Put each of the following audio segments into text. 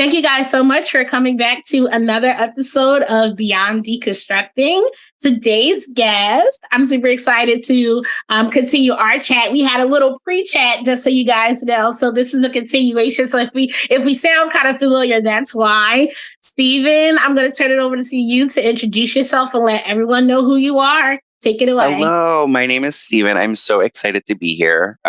Thank you guys so much for coming back to another episode of Beyond Deconstructing. Today's guest, I'm super excited to continue our chat. We had a little pre-chat just so you guys know. So this is a continuation. So if we sound kind of familiar, that's why. Stephen, I'm going to turn it over to you to introduce yourself and let everyone know who you are. Take it away. Hello, my name is Stephen. I'm so excited to be here.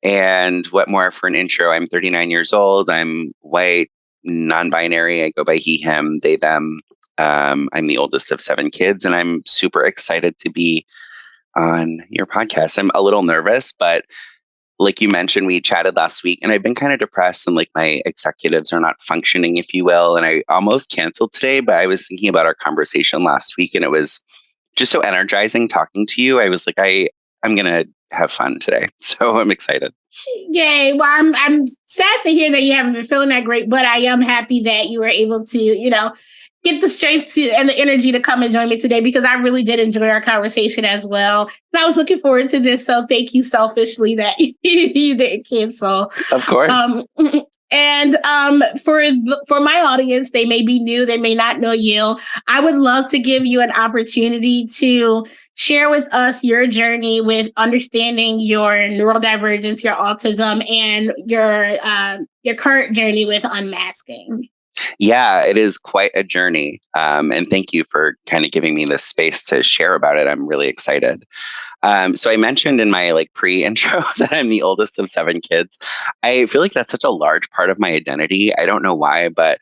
And what more for an intro? I'm 39 years old. I'm white, non-binary. I go by he, him, they, them. I'm the oldest of 7 kids, and I'm super excited to be on your podcast. I'm a little nervous, but like you mentioned, we chatted last week, and I've been kind of depressed, and like my executives are not functioning, if you will. And I almost canceled today, but I was thinking about our conversation last week, and it was just so energizing talking to you. I was like, I'm going to have fun today. So I'm excited. Yay. Well, I'm sad to hear that you haven't been feeling that great, but I am happy that you were able to, get the strength and the energy to come and join me today, because I really did enjoy our conversation as well. And I was looking forward to this. So thank you selfishly that you didn't cancel. Of course. And for my audience, they may be new, they may not know you. I would love to give you an opportunity to share with us your journey with understanding your neurodivergence, your autism, and your current journey with unmasking. Yeah, it is quite a journey. And thank you for kind of giving me this space to share about it. I'm really excited. So I mentioned in my pre-intro that I'm the oldest of 7 kids. I feel like that's such a large part of my identity. I don't know why, but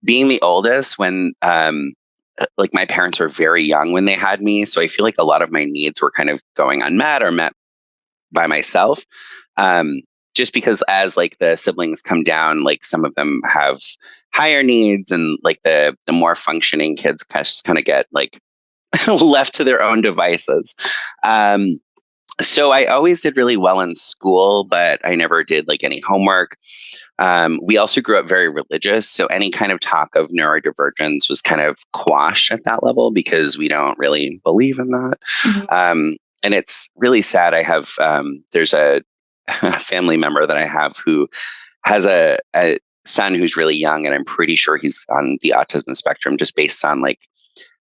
being the oldest when my parents were very young when they had me. So I feel like a lot of my needs were kind of going unmet or met by myself. Just because as the siblings come down, some of them have higher needs, and the more functioning kids kind of get left to their own devices. So I always did really well in school, but I never did any homework. We also grew up very religious, so any kind of talk of neurodivergence was kind of quashed at that level because we don't really believe in that. Mm-hmm. And it's really sad. I have there's a family member that I have who has a son who's really young, and I'm pretty sure he's on the autism spectrum just based on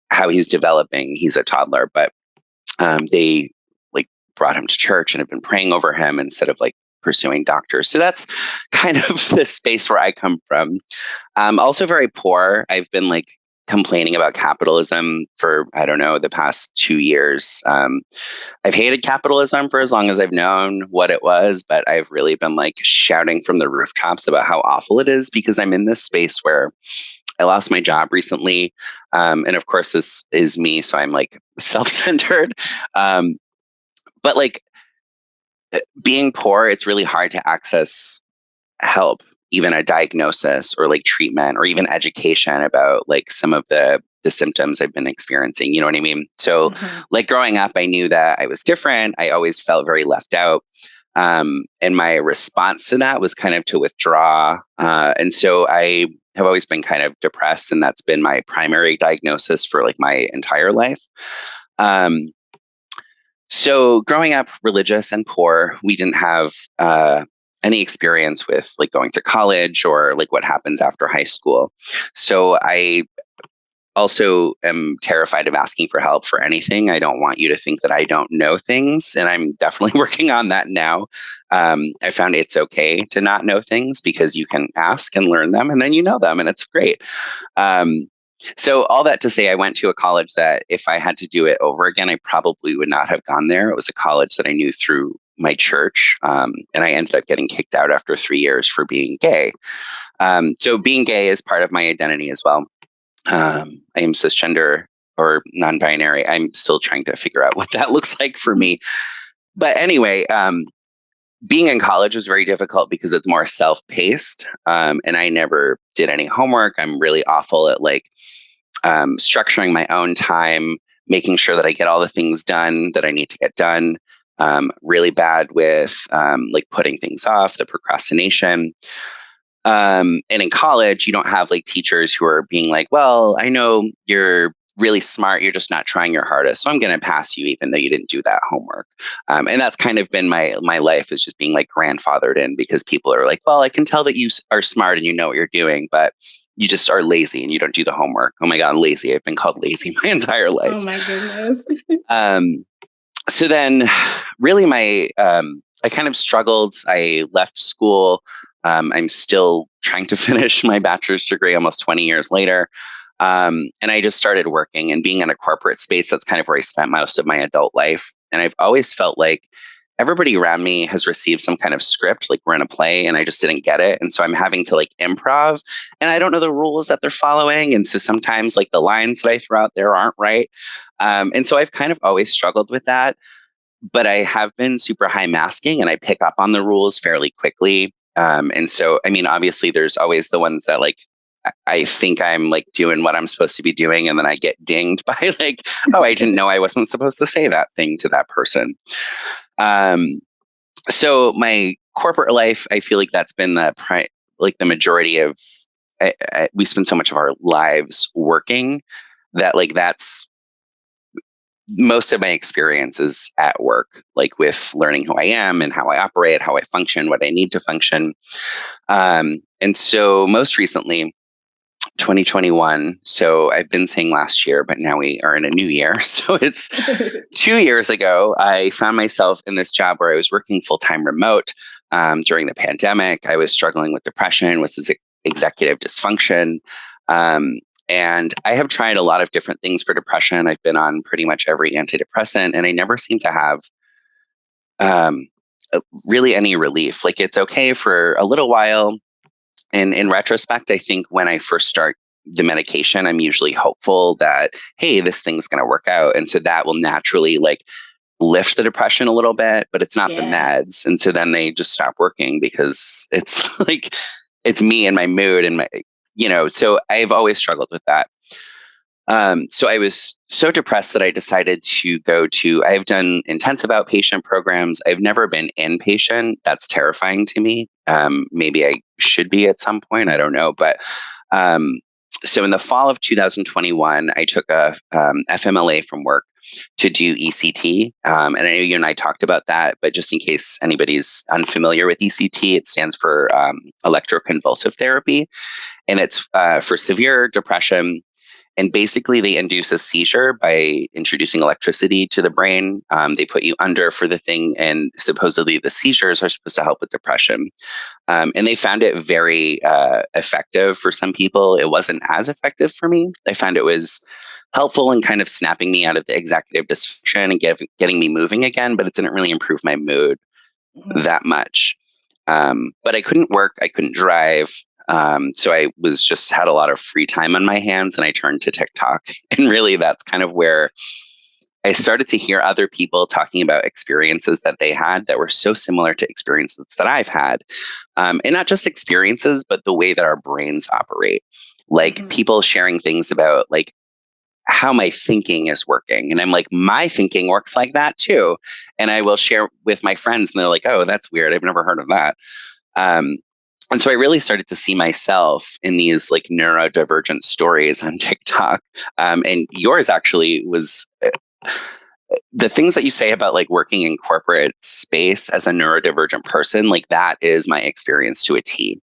how he's developing. He's a toddler, but they brought him to church and have been praying over him instead of pursuing doctors. So that's kind of the space where I come from. Also very poor. I've been complaining about capitalism for, I don't know, the past 2 years. I've hated capitalism for as long as I've known what it was, but I've really been shouting from the rooftops about how awful it is, because I'm in this space where I lost my job recently. And of course, this is me, so I'm self-centered. But being poor, it's really hard to access help, even a diagnosis or treatment or even education about some of the symptoms I've been experiencing. You know what I mean? So mm-hmm. Growing up, I knew that I was different. I always felt very left out. And my response to that was kind of to withdraw. And so I have always been kind of depressed, and that's been my primary diagnosis for my entire life. So growing up religious and poor, we didn't have any experience with going to college or what happens after high school. So I also am terrified of asking for help for anything. I don't want you to think that I don't know things, and I'm definitely working on that now. I found it's okay to not know things, because you can ask and learn them, and then you know them, and it's great. So all that to say, I went to a college that if I had to do it over again, I probably would not have gone there. It was a college that I knew through my church. And I ended up getting kicked out after 3 years for being gay. So being gay is part of my identity as well. I am cisgender or non-binary. I'm still trying to figure out what that looks like for me. But anyway, being in college was very difficult because it's more self-paced, and I never did any homework. I'm really awful at structuring my own time, making sure that I get all the things done that I need to get done. Really bad with putting things off, the procrastination. And in college, you don't have teachers who are being well, I know you're really smart. You're just not trying your hardest. So I'm going to pass you even though you didn't do that homework. And that's kind of been my life, is just being like grandfathered in, because people are like, well, I can tell that you are smart and you know what you're doing, but you just are lazy and you don't do the homework. Oh my God, I'm lazy. I've been called lazy my entire life. Oh my goodness. So then really I kind of struggled. I left school. I'm still trying to finish my bachelor's degree almost 20 years later. And I just started working and being in a corporate space. That's kind of where I spent most of my adult life. And I've always felt like everybody around me has received some kind of script, like we're in a play, and I just didn't get it. And so I'm having to like improv, and I don't know the rules that they're following. And so sometimes like the lines that I throw out there aren't right. And so I've kind of always struggled with that. But I have been super high masking, and I pick up on the rules fairly quickly. And so, I mean, obviously there's always the ones that like, I think I'm like doing what I'm supposed to be doing, and then I get dinged by like, oh, I didn't know I wasn't supposed to say that thing to that person. So my corporate life, I feel like that's been like the majority of. We spend so much of our lives working that like that's most of my experiences at work, like with learning who I am and how I operate, how I function, what I need to function. And so most recently, 2021. So I've been saying last year, but now we are in a new year. So it's 2 years ago, I found myself in this job where I was working full-time remote. During the pandemic, I was struggling with depression, with executive dysfunction. And I have tried a lot of different things for depression. I've been on pretty much every antidepressant, and I never seem to have really any relief. Like it's okay for a little while. And in retrospect, I think when I first start the medication, I'm usually hopeful that, hey, this thing's going to work out. And so that will naturally like lift the depression a little bit, but it's not the meds. And so then they just stop working because it's like, it's me and my mood and my, so I've always struggled with that. So I was so depressed that I decided I've done intensive outpatient programs. I've never been inpatient. That's terrifying to me. Maybe I should be at some point. I don't know. But so in the fall of 2021, I took a FMLA from work to do ECT. And I know you and I talked about that, but just in case anybody's unfamiliar with ECT, it stands for electroconvulsive therapy. And it's for severe depression. And basically, they induce a seizure by introducing electricity to the brain. They put you under for the thing, and supposedly the seizures are supposed to help with depression. And they found it very effective for some people. It wasn't as effective for me. I found it was helpful in kind of snapping me out of the executive dysfunction and getting me moving again, but it didn't really improve my mood that much. But I couldn't work. I couldn't drive. So I was just had a lot of free time on my hands, and I turned to TikTok. And really that's kind of where I started to hear other people talking about experiences that they had that were so similar to experiences that I've had. And not just experiences, but the way that our brains operate. Like people sharing things about like how my thinking is working. And I'm like, my thinking works like that too. And I will share with my friends, and they're like, oh, that's weird. I've never heard of that. And so I really started to see myself in these like neurodivergent stories on TikTok. And yours actually was the things that you say about like working in corporate space as a neurodivergent person, like that is my experience to a T.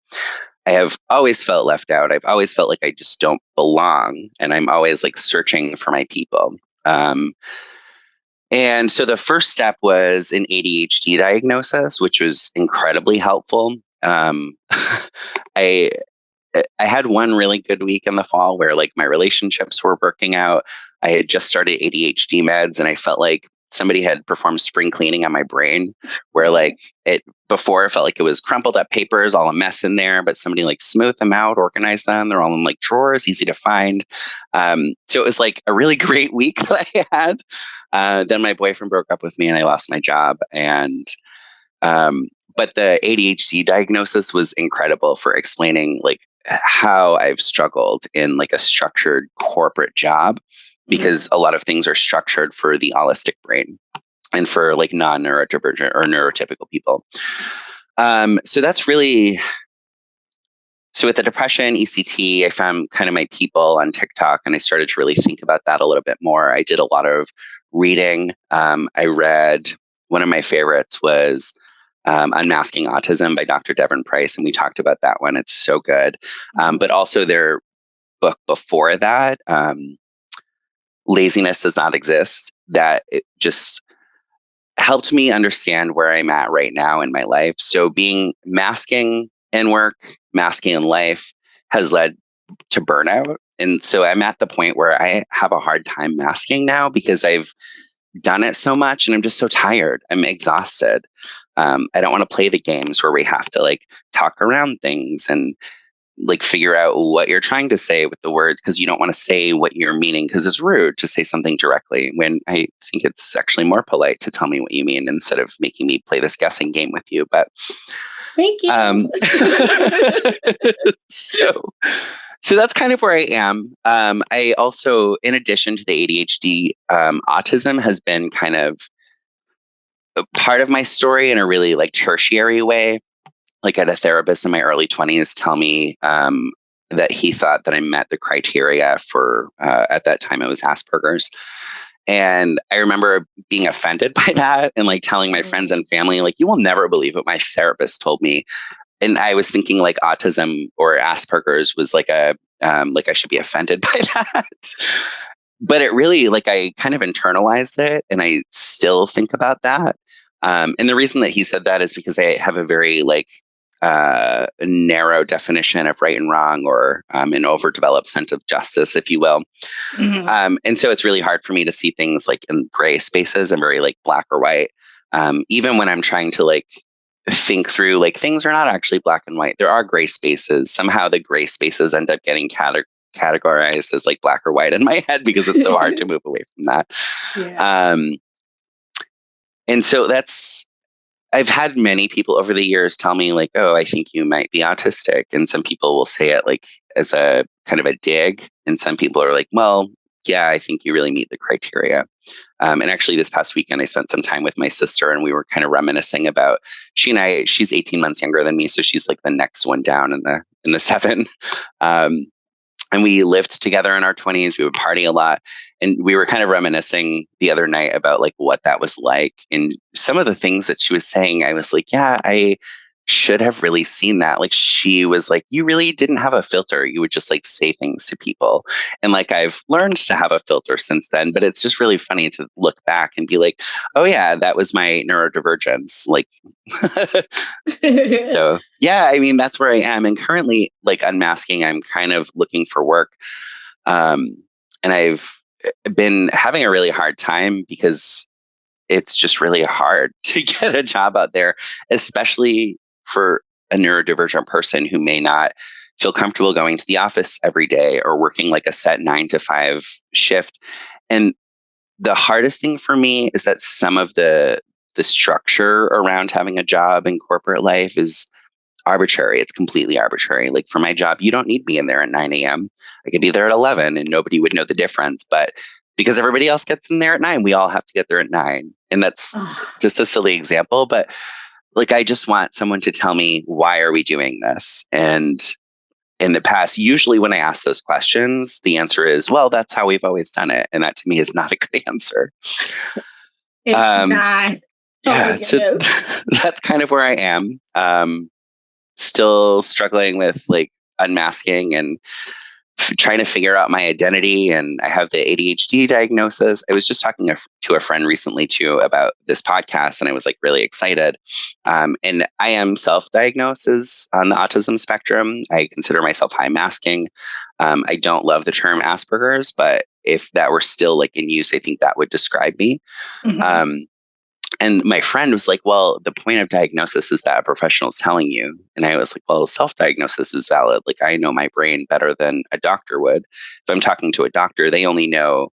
I have always felt left out. I've always felt like I just don't belong. And I'm always like searching for my people. And so the first step was an ADHD diagnosis, which was incredibly helpful. I had one really good week in the fall where like my relationships were working out. I had just started ADHD meds, and I felt like somebody had performed spring cleaning on my brain, where like before it felt like it was crumpled up papers, all a mess in there, but somebody like smoothed them out, organized them. They're all in like drawers, easy to find. So it was like a really great week that I had. Then my boyfriend broke up with me, and I lost my job. And but the ADHD diagnosis was incredible for explaining like how I've struggled in like a structured corporate job, because a lot of things are structured for the autistic brain and for like non-neurodivergent or neurotypical people. So that's really So with the depression, ECT, I found kind of my people on TikTok, and I started to really think about that a little bit more. I did a lot of reading. I read, one of my favorites was Unmasking Autism by Dr. Devon Price, and we talked about that one. It's so good. But also their book before that, Laziness Does Not Exist, that it just helped me understand where I'm at right now in my life. So being masking in work, masking in life has led to burnout. And so I'm at the point where I have a hard time masking now because I've done it so much and I'm just so tired. I'm exhausted. I don't want to play the games where we have to like talk around things and like figure out what you're trying to say with the words, because you don't want to say what you're meaning because it's rude to say something directly, when I think it's actually more polite to tell me what you mean instead of making me play this guessing game with you. But thank you. So that's kind of where I am. I also, in addition to the ADHD, autism has been kind of a part of my story in a really like tertiary way. Like I had a therapist in my early 20s tell me that he thought that I met the criteria for, at that time it was Asperger's. And I remember being offended by that and like telling my friends and family, like, you will never believe what my therapist told me. And I was thinking like autism or Asperger's was like like I should be offended by that. But it really, like, I kind of internalized it and I still think about that. And the reason that he said that is because I have a very like narrow definition of right and wrong, or an overdeveloped sense of justice, if you will. And so it's really hard for me to see things like in gray spaces and very like black or white. Even when I'm trying to like think through, like, things are not actually black and white. There are gray spaces. Somehow the gray spaces end up getting categorized as like black or white in my head because it's so hard to move away from that. Yeah. And so I've had many people over the years tell me like, oh, I think you might be autistic. And some people will say it like as a kind of a dig. And some people are like, well, yeah, I think you really meet the criteria. And actually this past weekend, I spent some time with my sister and we were kind of reminiscing about, she's 18 months younger than me. So she's like the next one down in the seven. And we lived together in our 20s. We would party a lot. And we were kind of reminiscing the other night about like what that was like. And some of the things that she was saying, I was like, yeah, I should have really seen that. Like, she was like, you really didn't have a filter. You would just like say things to people. And like, I've learned to have a filter since then, but it's just really funny to look back and be like, oh yeah, that was my neurodivergence. Like, so yeah, I mean, that's where I am. And currently, like, unmasking, I'm kind of looking for work. And I've been having a really hard time because it's just really hard to get a job out there, especially for a neurodivergent person who may not feel comfortable going to the office every day or working like a set 9 to 5 shift. And the hardest thing for me is that some of the structure around having a job in corporate life is arbitrary. It's completely arbitrary. Like, for my job, you don't need me in there at 9 a.m. I could be there at 11 and nobody would know the difference. But because everybody else gets in there at 9, we all have to get there at 9. And that's just a silly example. But like, I just want someone to tell me, why are we doing this? And in the past, usually when I ask those questions, the answer is, well, that's how we've always done it. And that to me is not a good answer. It's not. Yeah, so that's kind of where I am. Still struggling with like unmasking and trying to figure out my identity. And I have the ADHD diagnosis. I was just talking to a friend recently too about this podcast, and I was like really excited. And I am self-diagnosed as on the autism spectrum. I consider myself high masking. I don't love the term Asperger's, but if that were still like in use, I think that would describe me. And my friend was like, well, the point of diagnosis is that a professional is telling you. And I was like, well, self-diagnosis is valid. Like, I know my brain better than a doctor would. If I'm talking to a doctor, they only know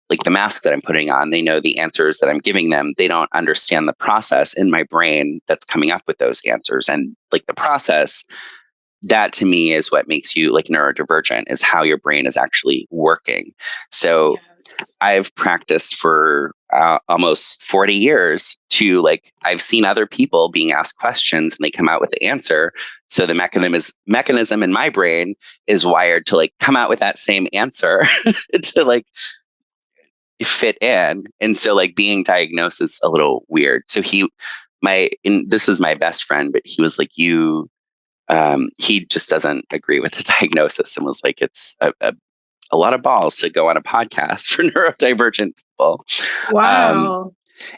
like the mask that I'm putting on. They know the answers that I'm giving them. They don't understand the process in my brain that's coming up with those answers. And like the process, that to me is what makes you like neurodivergent, is how your brain is actually working. So I've practiced for almost 40 years to like, I've seen other people being asked questions and they come out with the answer. So the mechanism in my brain is wired to like come out with that same answer to like fit in. And so like being diagnosed is a little weird. So this is my best friend, but he was like, he just doesn't agree with the diagnosis and was like, it's a lot of balls to go on a podcast for neurodivergent people. Wow.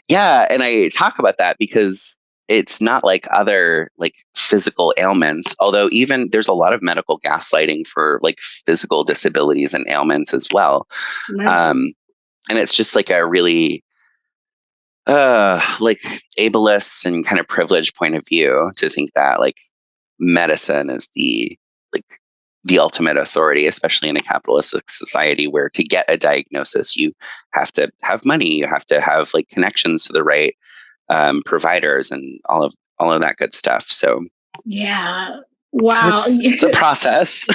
Yeah. And I talk about that because it's not like other like physical ailments, although even there's a lot of medical gaslighting for like physical disabilities and ailments as well. Right. And it's just like a really like ableist and kind of privileged point of view to think that like medicine is the ultimate authority, especially in a capitalistic society where to get a diagnosis, you have to have money, you have to have like connections to the right providers and all of that good stuff. So yeah. Wow. it's a process.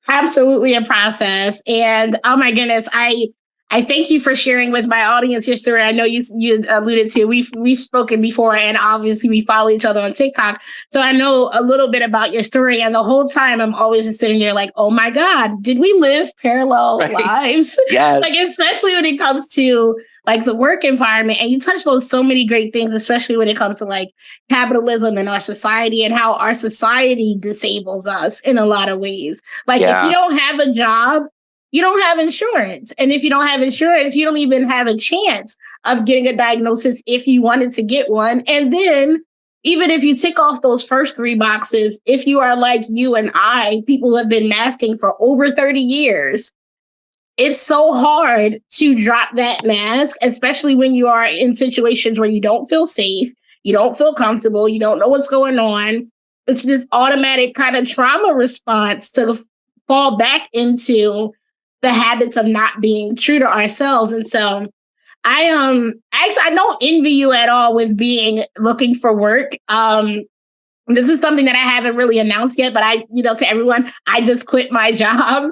Absolutely a process. And oh my goodness, I thank you for sharing with my audience your story. I know you alluded to we've spoken before, and obviously we follow each other on TikTok, so I know a little bit about your story. And the whole time I'm always just sitting there like, oh my God, did we live parallel lives? Yes. Like especially when it comes to like the work environment. And you touched on so many great things, especially when it comes to like capitalism and our society and how our society disables us in a lot of ways. Like if you don't have a job, you don't have insurance. And if you don't have insurance, you don't even have a chance of getting a diagnosis if you wanted to get one. And then even if you tick off those first three boxes, if you are like you and I, people who have been masking for over 30 years, it's so hard to drop that mask, especially when you are in situations where you don't feel safe, you don't feel comfortable, you don't know what's going on. It's this automatic kind of trauma response to fall back into the habits of not being true to ourselves. And so I don't envy you at all with looking for work. This is something that I haven't really announced yet, but to everyone, I just quit my job.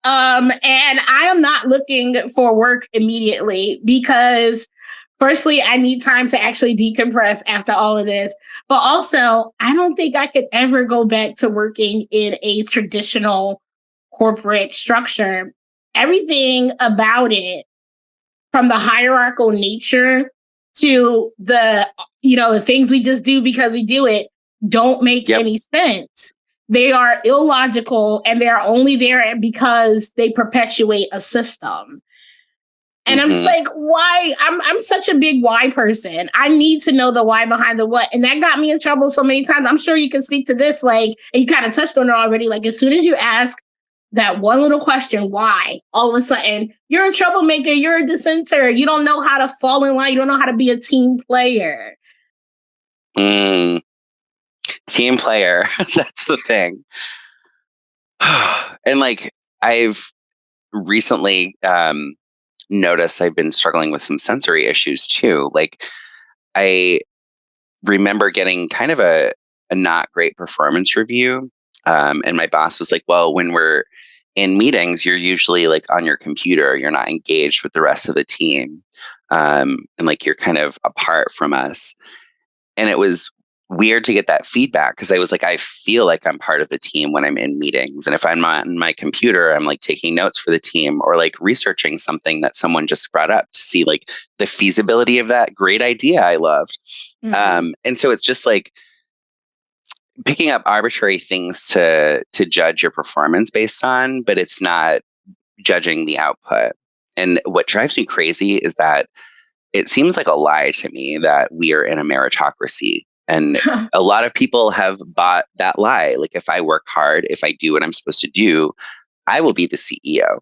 And I am not looking for work immediately because firstly, I need time to actually decompress after all of this. But also, I don't think I could ever go back to working in a traditional corporate structure. Everything about it, from the hierarchical nature to the things we just do because we do it, don't make any sense. They are illogical and they are only there because they perpetuate a system. And I'm just like, why? I'm such a big why person. I need to know the why behind the what. And that got me in trouble so many times. I'm sure you can speak to this, like, and you kind of touched on it already. Like, as soon as you ask that one little question, why, all of a sudden, you're a troublemaker, you're a dissenter, you don't know how to fall in line, you don't know how to be a team player. Team player, that's the thing. And like, I've recently noticed I've been struggling with some sensory issues too. Like, I remember getting kind of a not great performance review. And my boss was like, well, when we're in meetings, you're usually like on your computer, you're not engaged with the rest of the team. And like, you're kind of apart from us. And it was weird to get that feedback because I was like, I feel like I'm part of the team when I'm in meetings. And if I'm on my computer, I'm like taking notes for the team or like researching something that someone just brought up to see like the feasibility of that great idea I loved. And so it's just like picking up arbitrary things to judge your performance based on, but it's not judging the output. And what drives me crazy is that it seems like a lie to me that we are in a meritocracy. And a lot of people have bought that lie. Like, if I work hard, if I do what I'm supposed to do, I will be the CEO.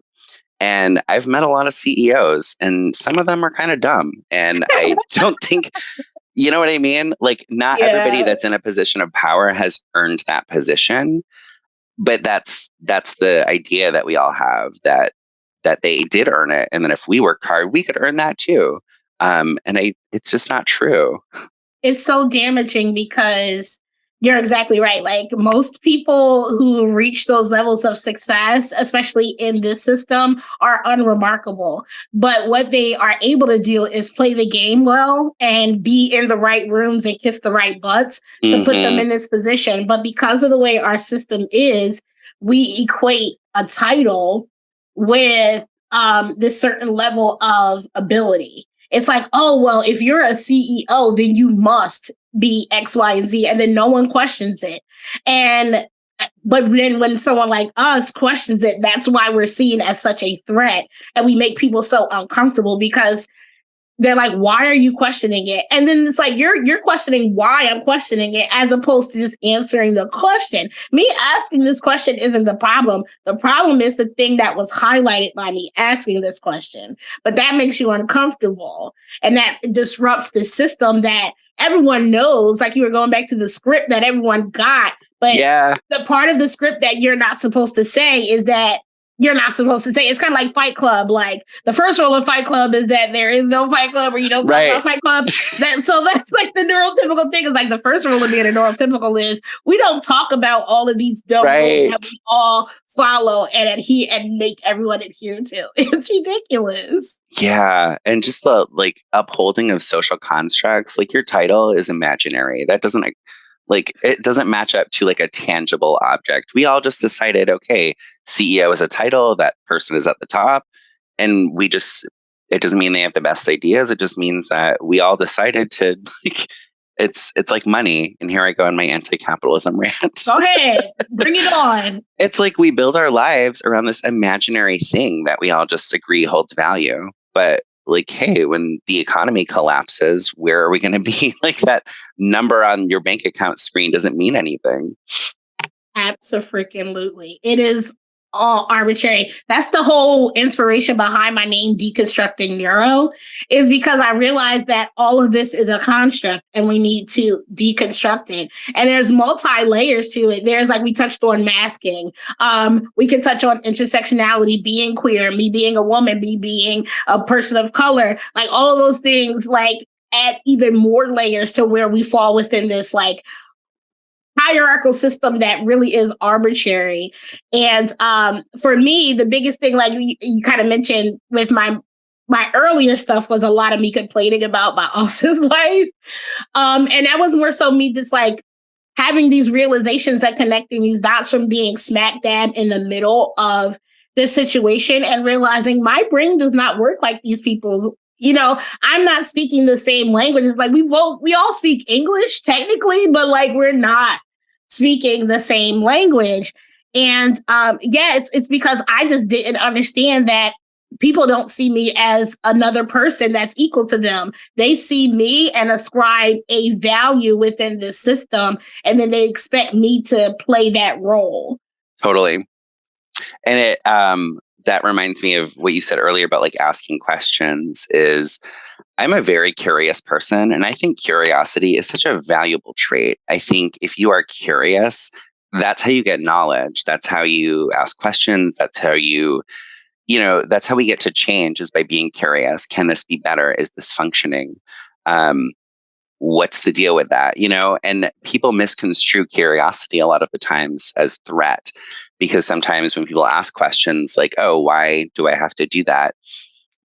And I've met a lot of CEOs, and some of them are kind of dumb. And I don't think, you know what I mean? Like, not everybody that's in a position of power has earned that position. But that's the idea that we all have, that they did earn it. And then if we worked hard, we could earn that too. And it's just not true. It's so damaging because You're exactly right. Like most people who reach those levels of success, especially in this system, are unremarkable. But what they are able to do is play the game well and be in the right rooms and kiss the right butts to put them in this position. But because of the way our system is, we equate a title with this certain level of ability. It's like, oh, well, if you're a CEO, then you must be X, Y, and Z, and then no one questions it. But then when someone like us questions it, that's why we're seen as such a threat, and we make people so uncomfortable because they're like, why are you questioning it? And then it's like, you're questioning why I'm questioning it, as opposed to just answering the question. Me asking this question isn't the problem. The problem is the thing that was highlighted by me asking this question. But that makes you uncomfortable. And that disrupts the system that everyone knows. Like, you were going back to the script that everyone got. But the part of the script that you're not supposed to say is that you're not supposed to say. It's kind of like Fight Club. Like, the first rule of Fight Club is that there is no Fight Club, or you don't talk about Fight Club. So that's like the neurotypical thing. Is like the first rule of being a neurotypical is we don't talk about all of these dumb rules that we all follow and adhere and make everyone adhere to. It's ridiculous. Yeah. And just the like upholding of social constructs, like your title is imaginary. That doesn't it doesn't match up to like a tangible object. We all just decided, okay, CEO is a title, that person is at the top. And it doesn't mean they have the best ideas. It just means that we all decided to, like, it's like money. And here I go on my anti-capitalism rant. Go ahead, bring it on. It's like we build our lives around this imaginary thing that we all just agree holds value. But like, hey, when the economy collapses, where are we going to be? Like, that number on your bank account screen doesn't mean anything. Absolutely. It is all arbitrary. That's the whole inspiration behind my name, Deconstructing Neuro, is because I realized that all of this is a construct and we need to deconstruct it. And there's multi-layers to it. There's, like, we touched on masking. We can touch on intersectionality, being queer, me being a woman, me being a person of color, like all of those things, like, add even more layers to where we fall within this, like, hierarchical system that really is arbitrary. And for me, the biggest thing, like you kind of mentioned with my earlier stuff, was a lot of me complaining about my office life. And that was more so me just like having these realizations and connecting these dots from being smack dab in the middle of this situation and realizing my brain does not work like these people's. You know, I'm not speaking the same language. It's like we all speak English technically, but like we're not speaking the same language. And it's because I just didn't understand that people don't see me as another person that's equal to them. They see me and ascribe a value within this system, and then they expect me to play that role. Totally. And it that reminds me of what you said earlier about like asking questions. Is I'm a very curious person, and I think curiosity is such a valuable trait. I think if you are curious, that's how you get knowledge. That's how you ask questions. That's how that's how we get to change, is by being curious. Can this be better? Is this functioning? What's the deal with that? And people misconstrue curiosity a lot of the times as threat, because sometimes when people ask questions like, oh, why do I have to do that?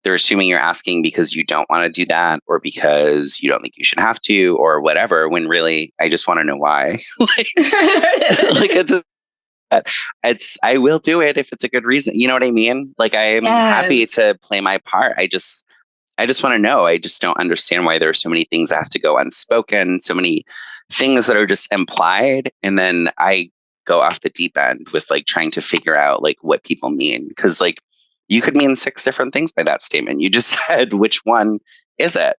They're assuming you're asking because you don't want to do that, or because you don't think you should have to, or whatever, when really, I just want to know why. I will do it if it's a good reason. You know what I mean? Like, I am happy to play my part. I just want to know. I just don't understand why there are so many things that have to go unspoken, so many things that are just implied. And then I go off the deep end with like trying to figure out like what people mean. Because like, you could mean 6 different things by that statement. You just said, which one is it?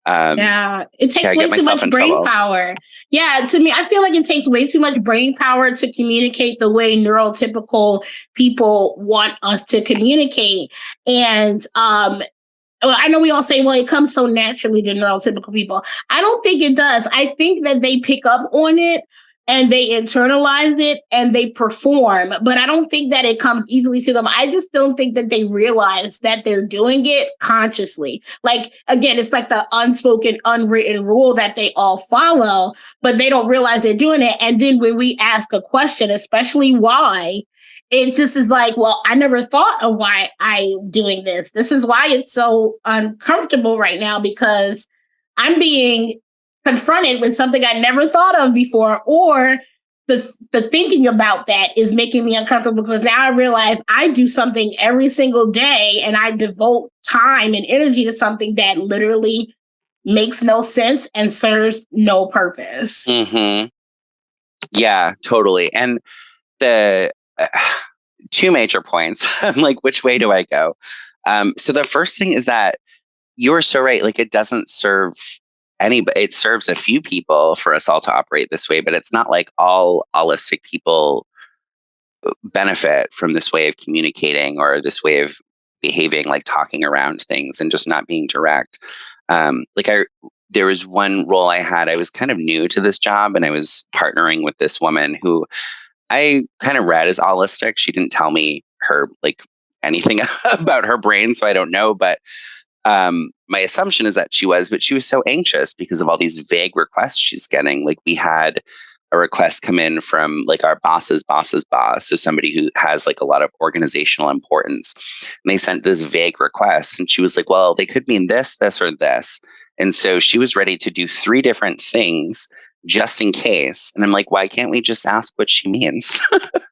It takes way too much brain power. Yeah, to me, I feel like it takes way too much brain power to communicate the way neurotypical people want us to communicate. And I know we all say, well, it comes so naturally to neurotypical people. I don't think it does. I think that they pick up on it and they internalize it and they perform. But I don't think that it comes easily to them. I just don't think that they realize that they're doing it consciously. Like, again, it's like the unspoken, unwritten rule that they all follow, but they don't realize they're doing it. And then when we ask a question, especially why, it just is like, well, I never thought of why I'm doing this. This is why it's so uncomfortable right now, because I'm being confronted with something I never thought of before, or the thinking about that is making me uncomfortable because now I realize I do something every single day and I devote time and energy to something that literally makes no sense and serves no purpose. Mm-hmm. Yeah, totally. And the two major points, I'm like, which way do I go? So the first thing is that you're so right. Like, it doesn't serve anybody. It serves a few people for us all to operate this way, but it's not like all autistic people benefit from this way of communicating or this way of behaving, like talking around things and just not being direct. There was one role I had. I was kind of new to this job, and I was partnering with this woman who I kind of read as autistic. She didn't tell me anything about her brain, so I don't know. But my assumption is that she was so anxious because of all these vague requests she's getting. Like, we had a request come in from like our boss's boss's boss, so somebody who has like a lot of organizational importance, and they sent this vague request, and she was like, well, they could mean this, this, or this. And so she was ready to do 3 different things just in case. And I'm like, why can't we just ask what she means?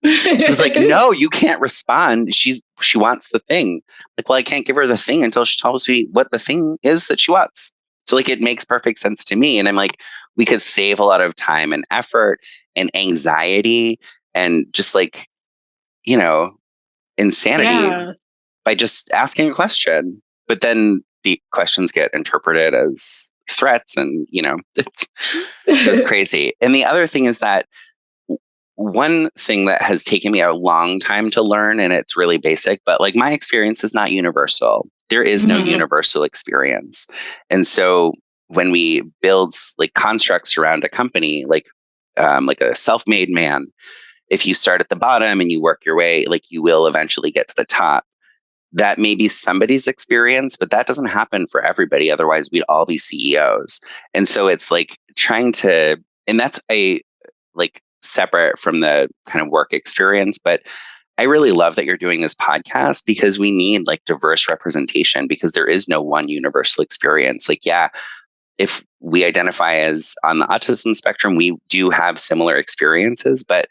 She was like, no, you can't respond. She wants the thing. Like, well, I can't give her the thing until she tells me what the thing is that she wants. So like, it makes perfect sense to me. And I'm like, we could save a lot of time and effort and anxiety and just like, insanity by just asking a question. But then the questions get interpreted as threats, and it's crazy. And the other thing is that one thing that has taken me a long time to learn, and it's really basic, but like, my experience is not universal. There is no universal experience. And so when we build like constructs around a company, like a self-made man, if you start at the bottom and you work your way, like, you will eventually get to the top. That may be somebody's experience, but that doesn't happen for everybody. Otherwise, we'd all be CEOs. And so it's like and that's separate from the kind of work experience. But I really love that you're doing this podcast, because we need like diverse representation, because there is no one universal experience. Like, yeah, if we identify as on the autism spectrum, we do have similar experiences, but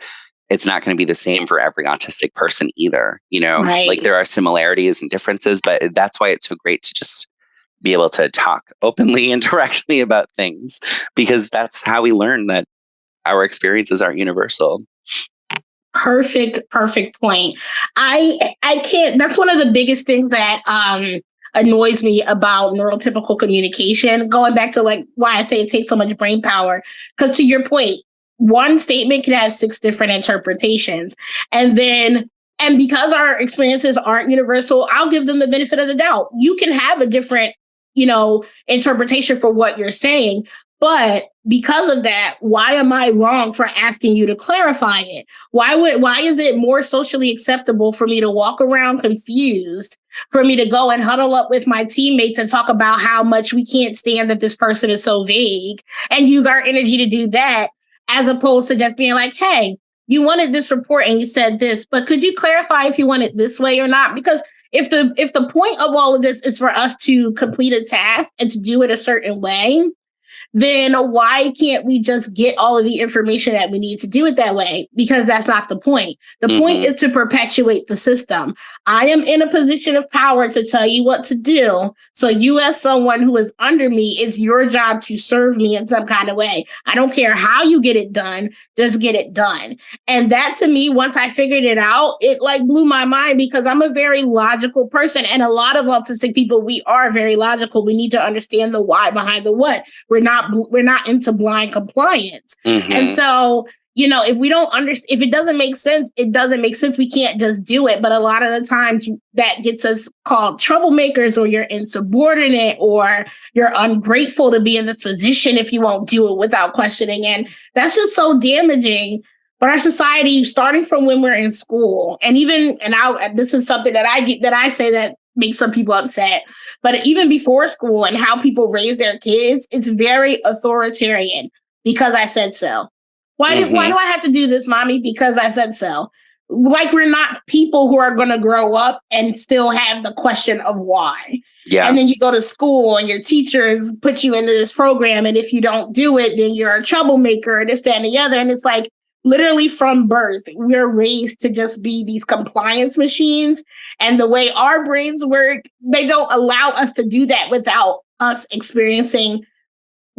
it's not going to be the same for every autistic person either. Right. Like, there are similarities and differences, but that's why it's so great to just be able to talk openly and directly about things, because that's how we learn that our experiences aren't universal. Perfect point. I can't, that's one of the biggest things that annoys me about neurotypical communication, going back to like why I say it takes so much brain power. Because to your point, one statement can have 6 different interpretations. And because our experiences aren't universal, I'll give them the benefit of the doubt. You can have a different, interpretation for what you're saying. But because of that, why am I wrong for asking you to clarify it? Why is it more socially acceptable for me to walk around confused, for me to go and huddle up with my teammates and talk about how much we can't stand that this person is so vague, and use our energy to do that, as opposed to just being like, hey, you wanted this report and you said this, but could you clarify if you want it this way or not? Because if the point of all of this is for us to complete a task and to do it a certain way, then why can't we just get all of the information that we need to do it that way? Because that's not the point. The point is to perpetuate the system. I am in a position of power to tell you what to do. So you, as someone who is under me, it's your job to serve me in some kind of way. I don't care how you get it done, just get it done. And that, to me, once I figured it out, it like blew my mind, because I'm a very logical person. And a lot of autistic people, we are very logical. We need to understand the why behind the what. We're not into blind compliance. And so if we don't understand, if it doesn't make sense, it doesn't make sense. We can't just do it. But a lot of the times that gets us called troublemakers, or you're insubordinate, or you're ungrateful to be in this position if you won't do it without questioning. And that's just so damaging. But our society, starting from when we're in school, and this is something that I say that makes some people upset, but even before school and how people raise their kids, it's very authoritarian. Because I said so. Why do I have to do this, mommy? Because I said so. Like, we're not people who are going to grow up and still have the question of why. Yeah. And then you go to school and your teachers put you into this program. And if you don't do it, then you're a troublemaker, this, that, and the other. And it's like, literally from birth, we're raised to just be these compliance machines. And the way our brains work, they don't allow us to do that without us experiencing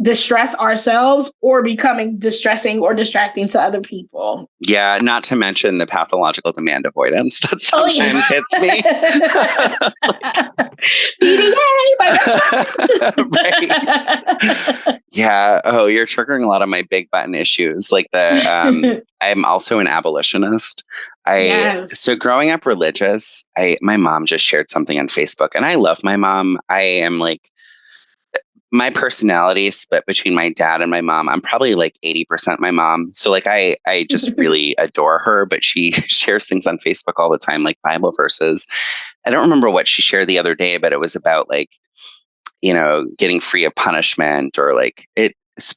distress ourselves or becoming distressing or distracting to other people. Yeah, not to mention the pathological demand avoidance that sometimes hits me. Right. Yeah. Oh, you're triggering a lot of my big button issues. Like I'm also an abolitionist. So growing up religious, my mom just shared something on Facebook, and I love my mom. I am like, my personality split between my dad and my mom. I'm probably like 80% my mom. So like I just really adore her, but she shares things on Facebook all the time, like Bible verses. I don't remember what she shared the other day, but it was about like, getting free of punishment, or like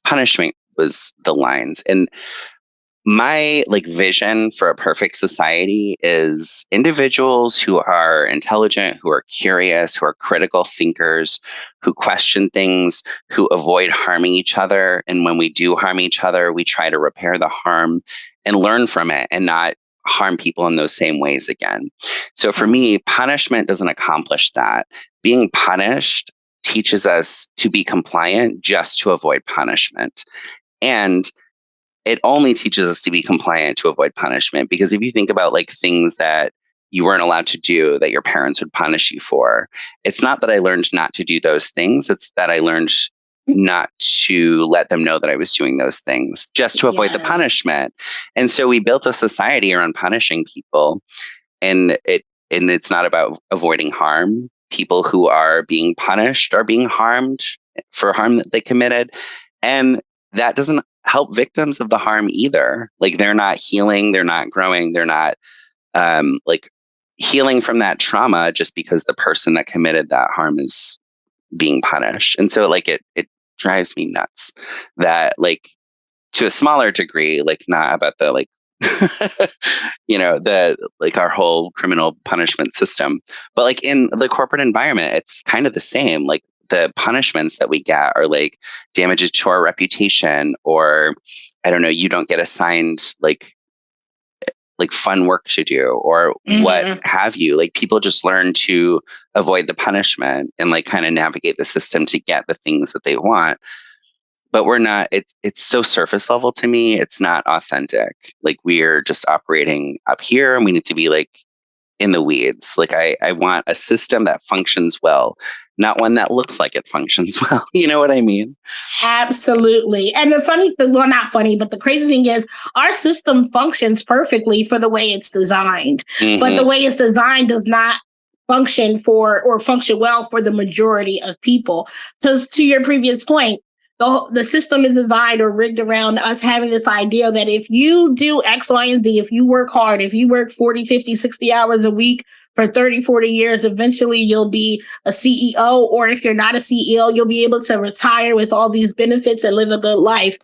punishment was the lines. And my like vision for a perfect society is individuals who are intelligent, who are curious, who are critical thinkers, who question things, who avoid harming each other. And when we do harm each other, we try to repair the harm and learn from it and not harm people in those same ways again. So for me, punishment doesn't accomplish that. Being punished teaches us to be compliant just to avoid punishment. And it only teaches us to be compliant to avoid punishment. Because if you think about like things that you weren't allowed to do that your parents would punish you for, it's not that I learned not to do those things. It's that I learned not to let them know that I was doing those things just to avoid the punishment. And so we built a society around punishing people, and it's not about avoiding harm. People who are being punished are being harmed for harm that they committed. And that doesn't help victims of the harm either. Like, they're not healing, they're not growing, they're not like healing from that trauma just because the person that committed that harm is being punished. And so like it drives me nuts that, like, to a smaller degree, like not about the like the like our whole criminal punishment system, but like in the corporate environment, it's kind of the same. Like, the punishments that we get are like damages to our reputation, or I don't know, you don't get assigned like fun work to do, or what have you. Like, people just learn to avoid the punishment and like kind of navigate the system to get the things that they want. But we're not, it's so surface level to me. It's not authentic. Like, we're just operating up here, and we need to be like in the weeds. Like, I want a system that functions well, not one that looks like it functions well. You know what I mean? Absolutely. And not funny, but the crazy thing is our system functions perfectly for the way it's designed. But the way it's designed does not function well for the majority of people. So to your previous point, the system is designed or rigged around us having this idea that if you do X, Y, and Z, if you work hard, if you work 40, 50, 60 hours a week for 30, 40 years, eventually you'll be a CEO. Or if you're not a CEO, you'll be able to retire with all these benefits and live a good life.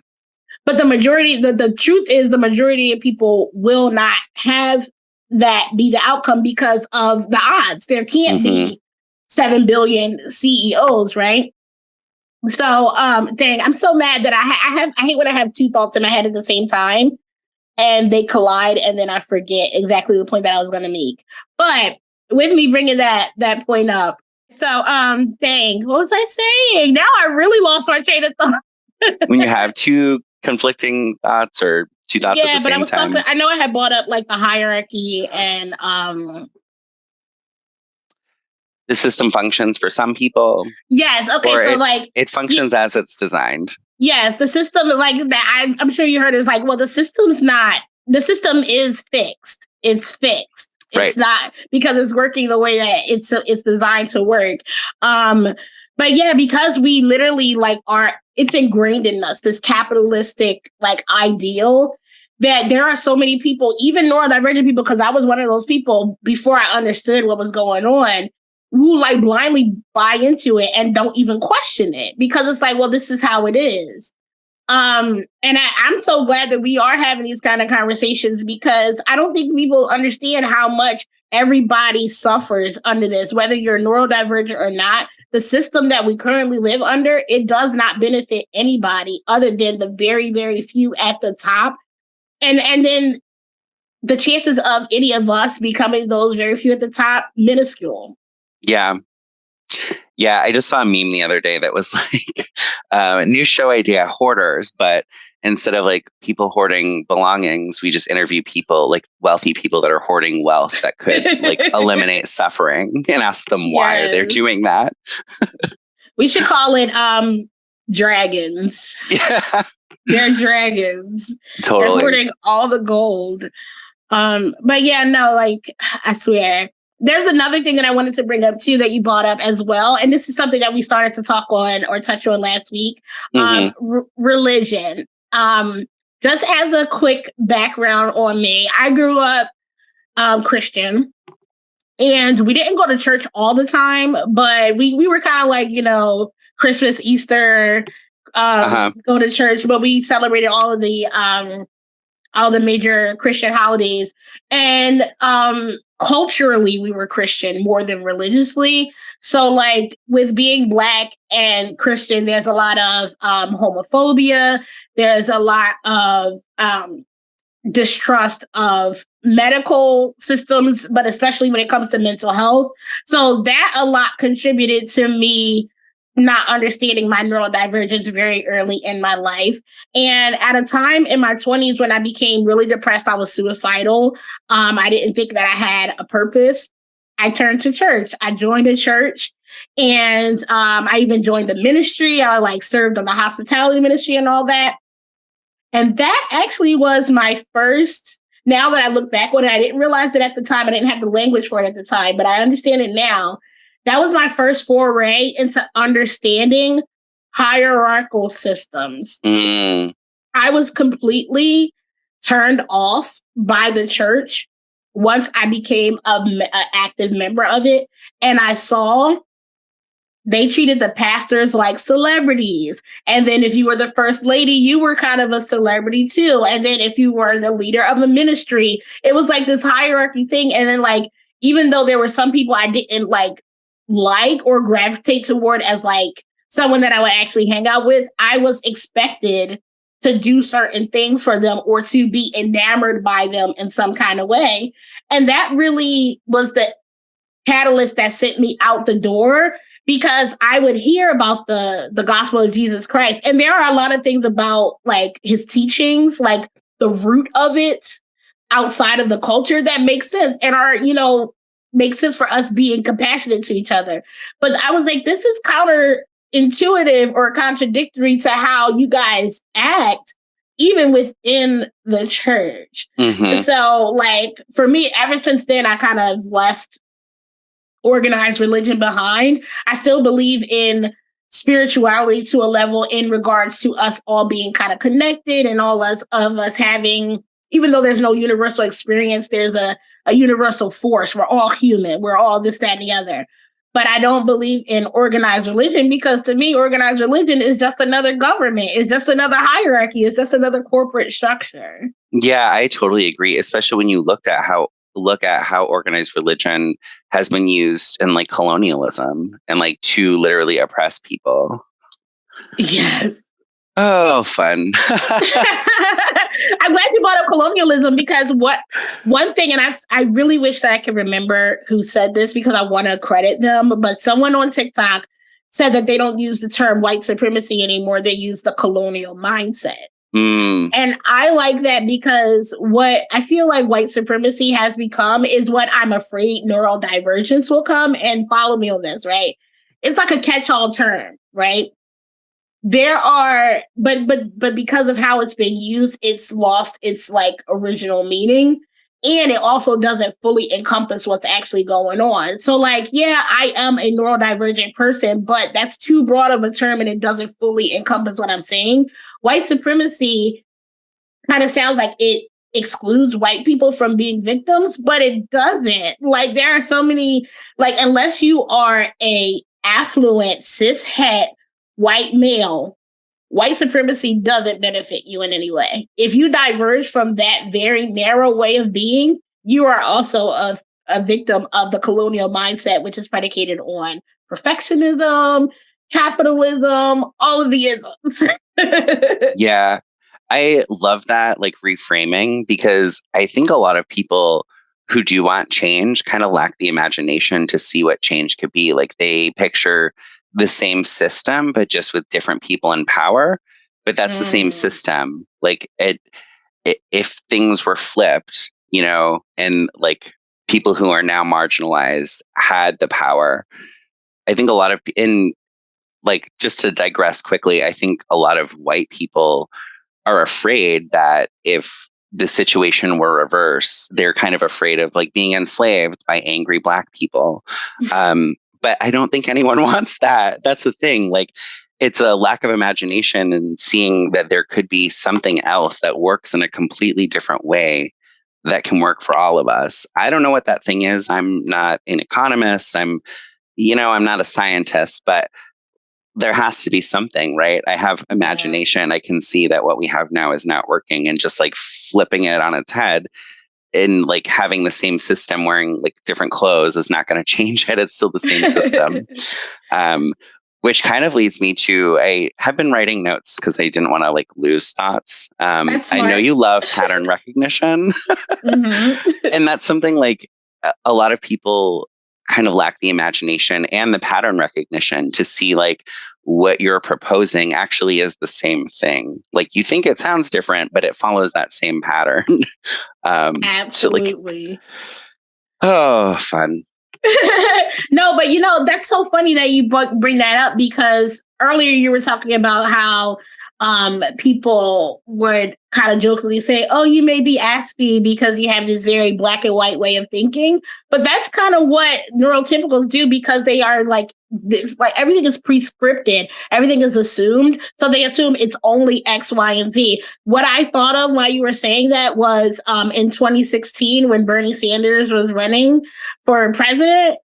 But the truth is the majority of people will not have that be the outcome because of the odds. There can't be 7 billion CEOs, right? So, dang, I'm so mad that I hate when I have two thoughts in my head at the same time and they collide, and then I forget exactly the point that I was going to make. But with me bringing that point up, so, dang, what was I saying? Now I really lost my train of thought. When you have two conflicting thoughts or two thoughts at the same time. I know I had brought up like the hierarchy and the system functions for some people. Yes. Okay. So like it functions as it's designed. Yes, the system, like that. I'm sure you heard it was like, well, the system is fixed. It's fixed. It's Right. not because it's working the way that it's designed to work. Um, but yeah, because we literally like it's ingrained in us, this capitalistic like ideal that there are so many people, even neurodivergent people, because I was one of those people before I understood what was going on, who like blindly buy into it and don't even question it because it's like, well, this is how it is. And I'm so glad that we are having these kind of conversations because I don't think people understand how much everybody suffers under this, whether you're neurodivergent or not. The system that we currently live under, it does not benefit anybody other than the very, very few at the top. And then the chances of any of us becoming those very few at the top, minuscule. Yeah. Yeah, I just saw a meme the other day that was like new show idea, hoarders, but instead of like people hoarding belongings, we just interview people, like wealthy people that are hoarding wealth that could like eliminate suffering and ask them why they're doing that. We should call it dragons. Yeah. They're dragons. Totally. They're hoarding all the gold. But yeah, no, like I swear. There's another thing that I wanted to bring up too that you brought up as well. And this is something that we started to talk on or touch on last week. Religion. Just as a quick background on me, I grew up Christian. And we didn't go to church all the time, but we were kind of like, you know, Christmas, Easter, go to church, but we celebrated all the major Christian holidays. And culturally, we were Christian more than religiously. So like with being Black and Christian, there's a lot of homophobia. There's a lot of distrust of medical systems, but especially when it comes to mental health. So that a lot contributed to me not understanding my neurodivergence very early in my life. And at a time in my 20s when I became really depressed, I was suicidal. I didn't think that I had a purpose. I turned to church. I joined a church and I even joined the ministry. I like served on the hospitality ministry and all that. And that actually was my first, now that I look back on it, I didn't realize it at the time. I didn't have the language for it at the time, but I understand it now. That was my first foray into understanding hierarchical systems. I was completely turned off by the church once I became an active member of it. And I saw they treated the pastors like celebrities. And then if you were the first lady, you were kind of a celebrity too. And then if you were the leader of a ministry, it was like this hierarchy thing. And then like, even though there were some people I didn't like or gravitate toward as like someone that I would actually hang out with, I was expected to do certain things for them or to be enamored by them in some kind of way. And that really was the catalyst that sent me out the door, because I would hear about the gospel of Jesus Christ. And there are a lot of things about like his teachings, like the root of it outside of the culture that makes sense and are, you know, makes sense for us being compassionate to each other. But I was like, this is counterintuitive or contradictory to how you guys act, even within the church. So like for me, ever since then, I kind of left organized religion behind. I still believe in spirituality to a level in regards to us all being kind of connected and all of us having, even though there's no universal experience, there's a universal force. We're all human. We're all this, that, and the other. But I don't believe in organized religion because to me, organized religion is just another government. It's just another hierarchy. It's just another corporate structure. Yeah, I totally agree, especially when you look at how organized religion has been used in like colonialism and like to literally oppress people. Yes. Oh, fun. I'm glad you brought up colonialism because one thing, and I really wish that I could remember who said this because I want to credit them, but someone on TikTok said that they don't use the term white supremacy anymore. They use the colonial mindset. And I like that because what I feel like white supremacy has become is what I'm afraid neurodivergence will come, and follow me on this, right? It's like a catch-all term, right? there are, but because of how it's been used, it's lost its like original meaning. And it also doesn't fully encompass what's actually going on. So, like, yeah, I am a neurodivergent person, but that's too broad of a term and it doesn't fully encompass what I'm saying. White supremacy kind of sounds like it excludes white people from being victims, but it doesn't. Like, there are so many, like, unless you are a affluent, cishet white male, white supremacy doesn't benefit you in any way. If you diverge from that very narrow way of being, you are also a victim of the colonial mindset, which is predicated on perfectionism, capitalism, all of the isms. Yeah. I love that, like, reframing, because I think a lot of people who do want change kind of lack the imagination to see what change could be. Like, they picture the same system, but just with different people in power. But that's the same system. Like, if things were flipped, and like people who are now marginalized had the power, I think a lot of, like, just to digress quickly, I think a lot of white people are afraid that if the situation were reversed, they're kind of afraid of like being enslaved by angry Black people. But I don't think anyone wants that. That's the thing. Like, it's a lack of imagination and seeing that there could be something else that works in a completely different way that can work for all of us. I don't know what that thing is. I'm not an economist. I'm not a scientist, but there has to be something, right? I have imagination. I can see that what we have now is not working, and just like flipping it on its head and like having the same system wearing like different clothes is not going to change it. It's still the same system. Which kind of leads me to, I have been writing notes because I didn't want to like lose thoughts. I know you love pattern recognition. And that's something like a lot of people kind of lack the imagination and the pattern recognition to see like what you're proposing actually is the same thing. Like, you think it sounds different, but it follows that same pattern. Absolutely. Oh, fun. No, but that's so funny that you bring that up, because earlier you were talking about how people would kind of jokingly say, oh, you may be Aspie because you have this very black and white way of thinking. But that's kind of what neurotypicals do, because they are like this, like everything is prescripted, everything is assumed. So they assume it's only X, Y, and Z. What I thought of while you were saying that was in 2016, when Bernie Sanders was running for president,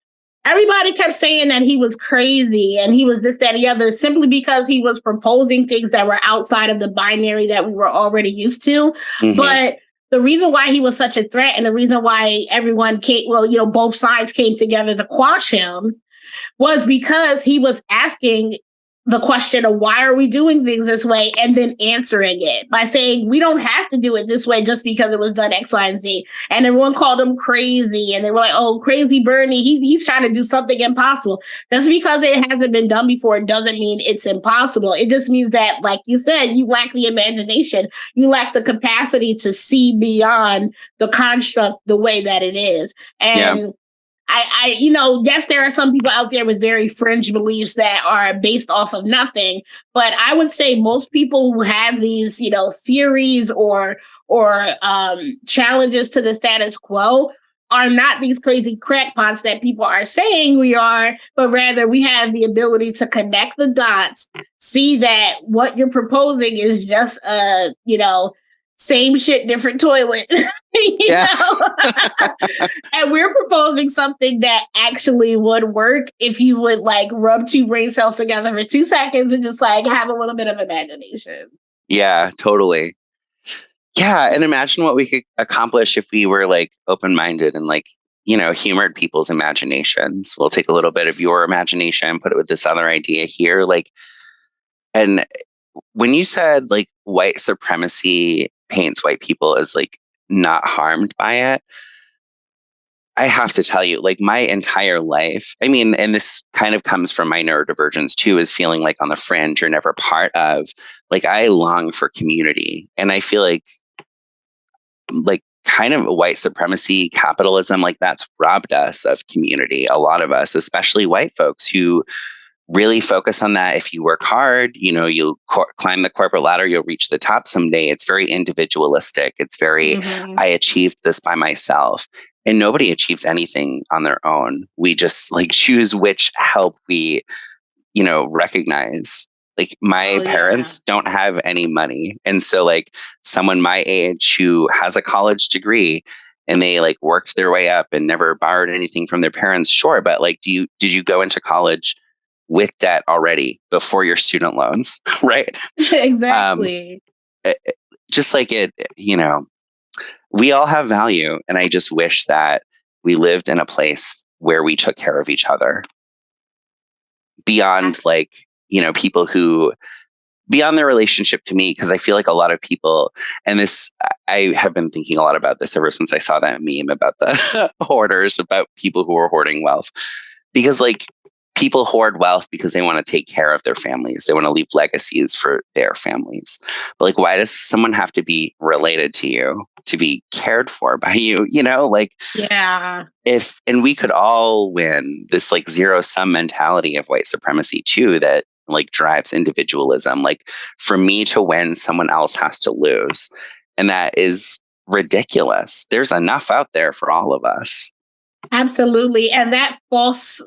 everybody kept saying that he was crazy and he was this, that, and the other, simply because he was proposing things that were outside of the binary that we were already used to. But the reason why he was such a threat, and the reason why everyone came, both sides came together to quash him, was because he was asking the question of why are we doing things this way, and then answering it by saying we don't have to do it this way just because it was done X, Y, and Z. And everyone called him crazy, and they were like, oh, crazy Bernie, he's trying to do something impossible. Just because it hasn't been done before, it doesn't mean it's impossible. It just means that, like you said, you lack the imagination, you lack the capacity to see beyond the construct the way that it is. And yes, there are some people out there with very fringe beliefs that are based off of nothing, but I would say most people who have these, theories or challenges to the status quo are not these crazy crackpots that people are saying we are, but rather we have the ability to connect the dots, see that what you're proposing is just a, same shit, different toilet. And we're proposing something that actually would work if you would like rub two brain cells together for 2 seconds and just like have a little bit of imagination. Yeah, totally. Yeah, and imagine what we could accomplish if we were like open-minded and like, humored people's imaginations. We'll take a little bit of your imagination, put it with this other idea here. Like, and when you said like white supremacy paints white people as like not harmed by it, I have to tell you, like, my entire life, I mean, and this kind of comes from my neurodivergence too, is feeling like on the fringe or never part of, like, I long for community. And I feel like kind of white supremacy, capitalism, like that's robbed us of community. A lot of us, especially white folks who really focus on that. If you work hard, you'll climb the corporate ladder, you'll reach the top someday. It's very individualistic. It's very, I achieved this by myself. And nobody achieves anything on their own. We just choose which help we, recognize. My parents don't have any money. And so someone my age who has a college degree and they worked their way up and never borrowed anything from their parents. Sure. But did you go into college with debt already before your student loans? Right. Exactly. Just we all have value. And I just wish that we lived in a place where we took care of each other beyond people who, beyond their relationship to me. Because I feel like a lot of people, and this, I have been thinking a lot about this ever since I saw that meme about the hoarders, about people who are hoarding wealth, because people hoard wealth because they want to take care of their families. They want to leave legacies for their families. But why does someone have to be related to you to be cared for by you? Yeah. And we could all win this zero sum mentality of white supremacy too, that drives individualism. For me to win, someone else has to lose. And that is ridiculous. There's enough out there for all of us. Absolutely. And that false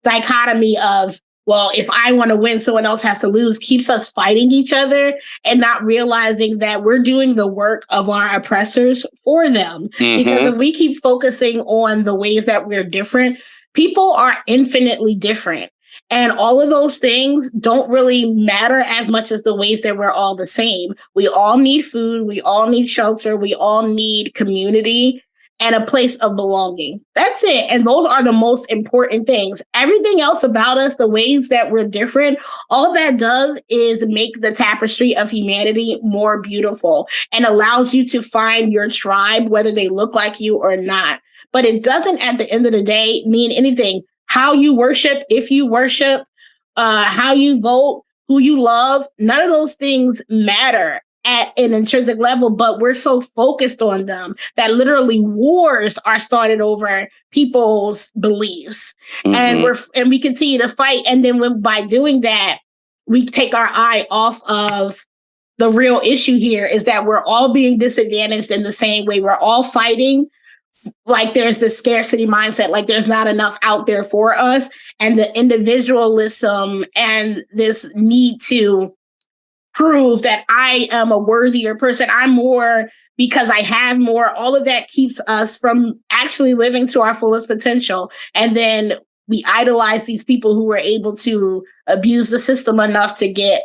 dichotomy of, well, if I want to win, someone else has to lose, keeps us fighting each other and not realizing that we're doing the work of our oppressors for them. Because if we keep focusing on the ways that we're different, people are infinitely different. And all of those things don't really matter as much as the ways that we're all the same. We all need food. We all need shelter. We all need community and a place of belonging. That's it. And those are the most important things. Everything else about us, the ways that we're different, all that does is make the tapestry of humanity more beautiful and allows you to find your tribe, whether they look like you or not. But it doesn't, at the end of the day, mean anything. How you worship, if you worship, how you vote, who you love, none of those things matter at an intrinsic level, but we're so focused on them that literally wars are started over people's beliefs. And we continue to fight. And then by doing that, we take our eye off of the real issue here, is that we're all being disadvantaged in the same way. We're all fighting. There's this scarcity mindset, there's not enough out there for us. And the individualism and this need to prove that I am a worthier person, I'm more because I have more, all of that keeps us from actually living to our fullest potential. And then we idolize these people who were able to abuse the system enough to get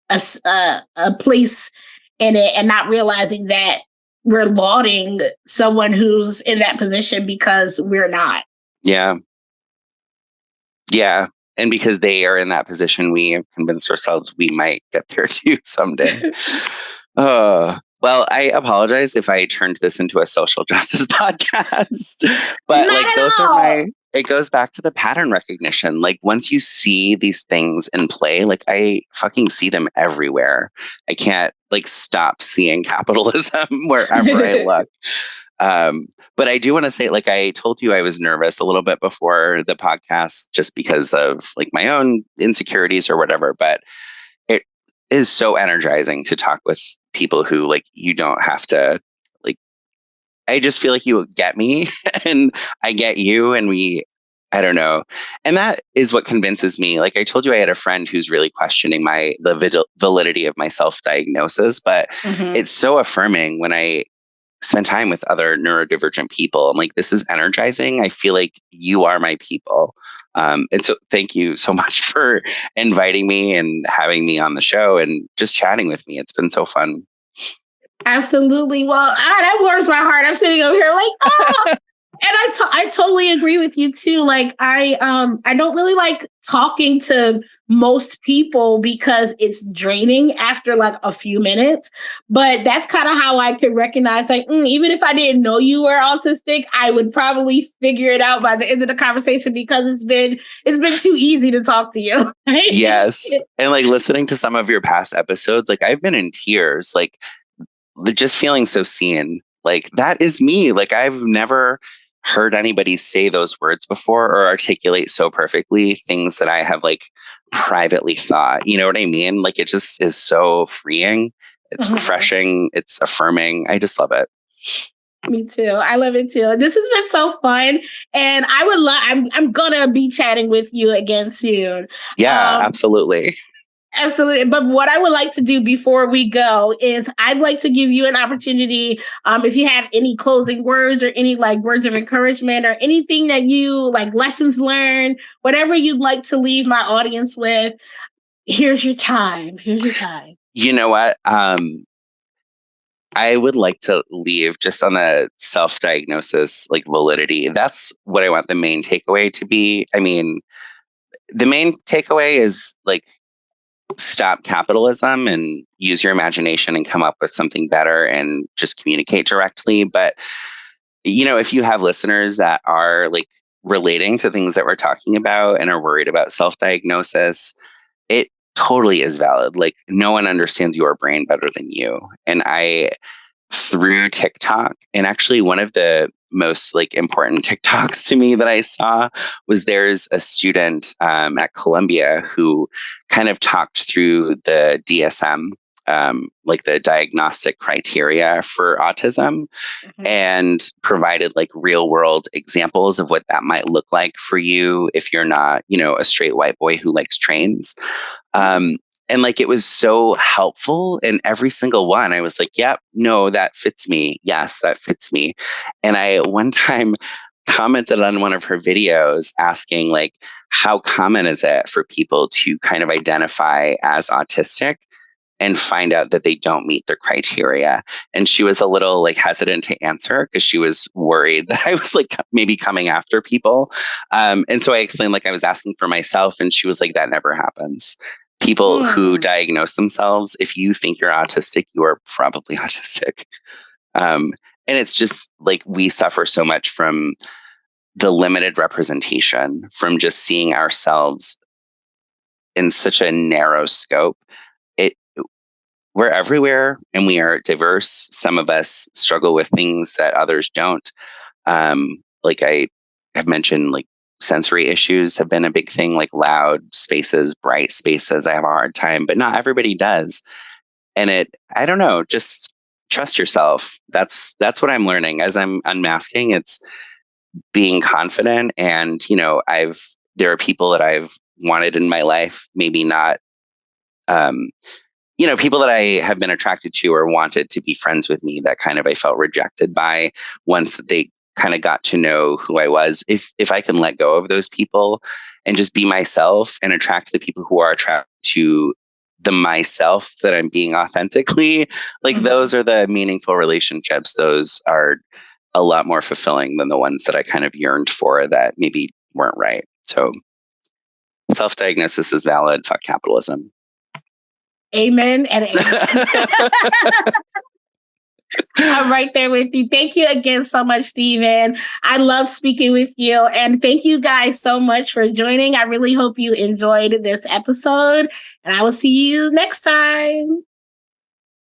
a place in it, and not realizing that we're lauding someone who's in that position because we're not. Yeah. Yeah. And because they are in that position, we have convinced ourselves we might get there too someday. Well, I apologize if I turned this into a social justice podcast, but it goes back to the pattern recognition. Once you see these things in play, I fucking see them everywhere. I can't stop seeing capitalism wherever I look. But I do want to say, I told you, I was nervous a little bit before the podcast just because of my own insecurities or whatever. But it is so energizing to talk with people who you don't have to I just feel like you get me and I get you, and I don't know. And that is what convinces me. I told you, I had a friend who's really questioning the validity of my self-diagnosis, but it's so affirming when I spend time with other neurodivergent people. I'm this is energizing. I feel like you are my people. And so thank you so much for inviting me and having me on the show and just chatting with me. It's been so fun. Absolutely. Well, that warms my heart. I'm sitting over here and I totally agree with you too. I don't really like talking to most people because it's draining after a few minutes. But that's kind of how I could recognize even if I didn't know you were autistic, I would probably figure it out by the end of the conversation because it's been too easy to talk to you. Right? Yes. And listening to some of your past episodes, I've been in tears, just feeling so seen. That is me. I've never heard anybody say those words before or articulate so perfectly things that I have like privately thought. You know what I mean? Like it just is so freeing. It's refreshing. It's affirming. I just love it. Me too. I love it too. This has been so fun, and I would love. I'm gonna be chatting with you again soon. Yeah, absolutely. Absolutely. But what I would like to do before we go is I'd like to give you an opportunity. If you have any closing words or any like words of encouragement or anything that you like lessons learned, whatever you'd like to leave my audience with, here's your time. Here's your time. You know what? I would like to leave just on the self-diagnosis, like validity. That's what I want the main takeaway to be. I mean, the main takeaway is like stop capitalism and use your imagination and come up with something better and just communicate directly. But, you know, if you have listeners that are like relating to things that we're talking about and are worried about self-diagnosis, it totally is valid. Like no one understands your brain better than you. And through TikTok, and actually one of the most like important TikToks to me that I saw was there's a student at Columbia who kind of talked through the DSM, like the diagnostic criteria for autism, and provided like real world examples of what that might look like for you if you're not, you know, a straight white boy who likes trains. And like it was so helpful. And every single one, I was like, yep, no, that fits me. Yes, that fits me. And I one time commented on one of her videos asking, like, how common is it for people to kind of identify as autistic and find out that they don't meet their criteria? And she was a little like hesitant to answer because she was worried that I was like maybe coming after people. And so I explained, like, I was asking for myself, and she was like, that never happens. People who diagnose themselves, if you think you're autistic, you are probably autistic. And it's just like we suffer so much from the limited representation, from just seeing ourselves in such a narrow scope. We're everywhere and we are diverse. Some of us struggle with things that others don't. Like I have mentioned, like sensory issues have been a big thing, like loud spaces, bright spaces. I have a hard time, but not everybody does. And I don't know, just trust yourself. That's what I'm learning as I'm unmasking. It's being confident. And, you know, there are people that I've wanted in my life, maybe not, you know, people that I have been attracted to or wanted to be friends with me that kind of I felt rejected by once they kind of got to know who I was. If I can let go of those people and just be myself and attract the people who are attracted to the myself that I'm being authentically, like those are the meaningful relationships. Those are a lot more fulfilling than the ones that I kind of yearned for that maybe weren't right. So self-diagnosis is valid. Fuck capitalism. Amen and amen. I'm right there with you. Thank you again so much, Stephen. I love speaking with you. And thank you guys so much for joining. I really hope you enjoyed this episode. And I will see you next time.